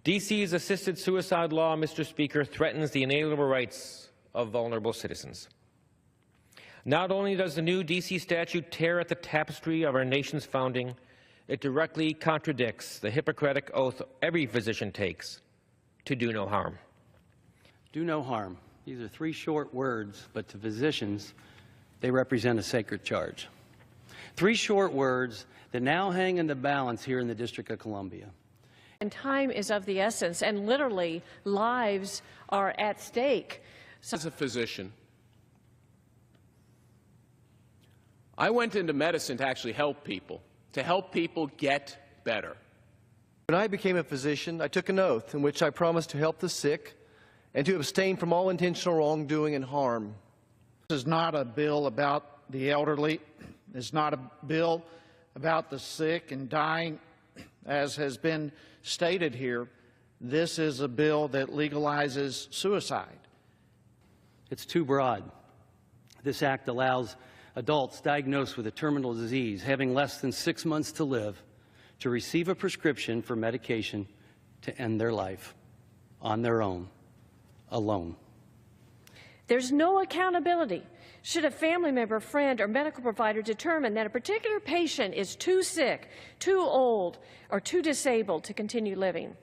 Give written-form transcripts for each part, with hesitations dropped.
D.C.'s assisted suicide law, Mr. Speaker, threatens the inalienable rights of vulnerable citizens. Not only does the new D.C. statute tear at the tapestry of our nation's founding, it directly contradicts the Hippocratic oath every physician takes to do no harm. Do no harm. These are 3 short words, but to physicians, they represent a sacred charge. 3 short words that now hang in the balance here in the District of Columbia. And time is of the essence, and literally lives are at stake. As a physician, I went into medicine to actually help people get better. When I became a physician, I took an oath in which I promised to help the sick and to abstain from all intentional wrongdoing and harm. This is not a bill about the elderly. It's not a bill about the sick and dying, as has been stated here. This is a bill that legalizes suicide. It's too broad. This act allows adults diagnosed with a terminal disease having less than 6 months to live to receive a prescription for medication to end their life on their own, alone. There's no accountability should a family member, friend, or medical provider determine that a particular patient is too sick, too old, or too disabled to continue living.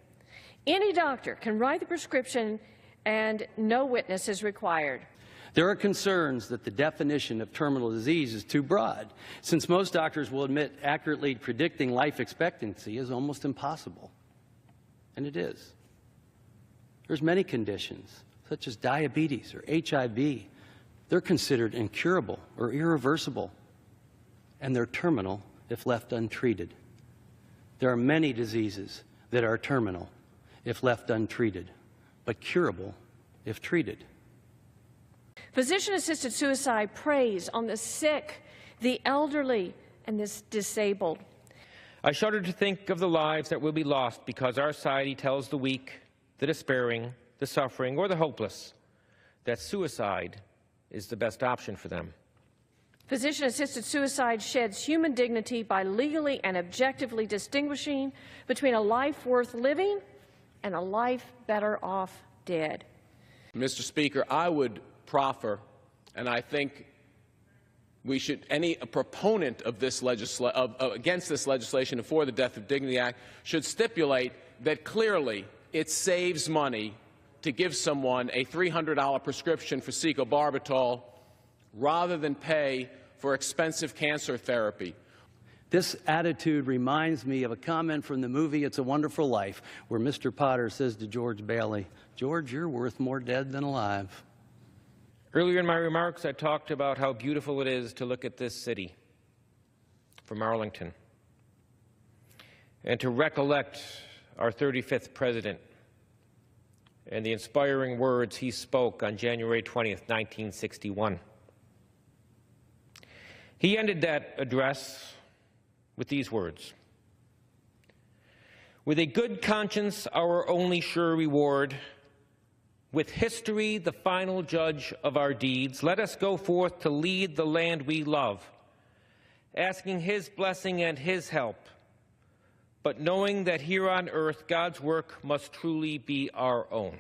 Any doctor can write the prescription and no witness is required. There are concerns that the definition of terminal disease is too broad, since most doctors will admit accurately predicting life expectancy is almost impossible. And it is. There's many conditions, such as diabetes or HIV. They're considered incurable or irreversible, and they're terminal if left untreated. There are many diseases that are terminal if left untreated, but curable if treated. Physician-assisted suicide preys on the sick, the elderly, and the disabled. I shudder to think of the lives that will be lost because our society tells the weak, the despairing, the suffering, or the hopeless that suicide is the best option for them. Physician-assisted suicide sheds human dignity by legally and objectively distinguishing between a life worth living and a life better off dead. Mr. Speaker, I would proffer, and I think we should, any proponent of this against this legislation and for the Death of Dignity Act should stipulate that clearly it saves money to give someone a $300 prescription for secobarbital rather than pay for expensive cancer therapy. This attitude reminds me of a comment from the movie It's a Wonderful Life, where Mr. Potter says to George Bailey, "George, you're worth more dead than alive." Earlier in my remarks, I talked about how beautiful it is to look at this city from Arlington and to recollect our 35th president and the inspiring words he spoke on January 20th, 1961. He ended that address with these words: "With a good conscience, our only sure reward, with history the final judge of our deeds, let us go forth to lead the land we love, asking His blessing and His help, but knowing that here on earth God's work must truly be our own."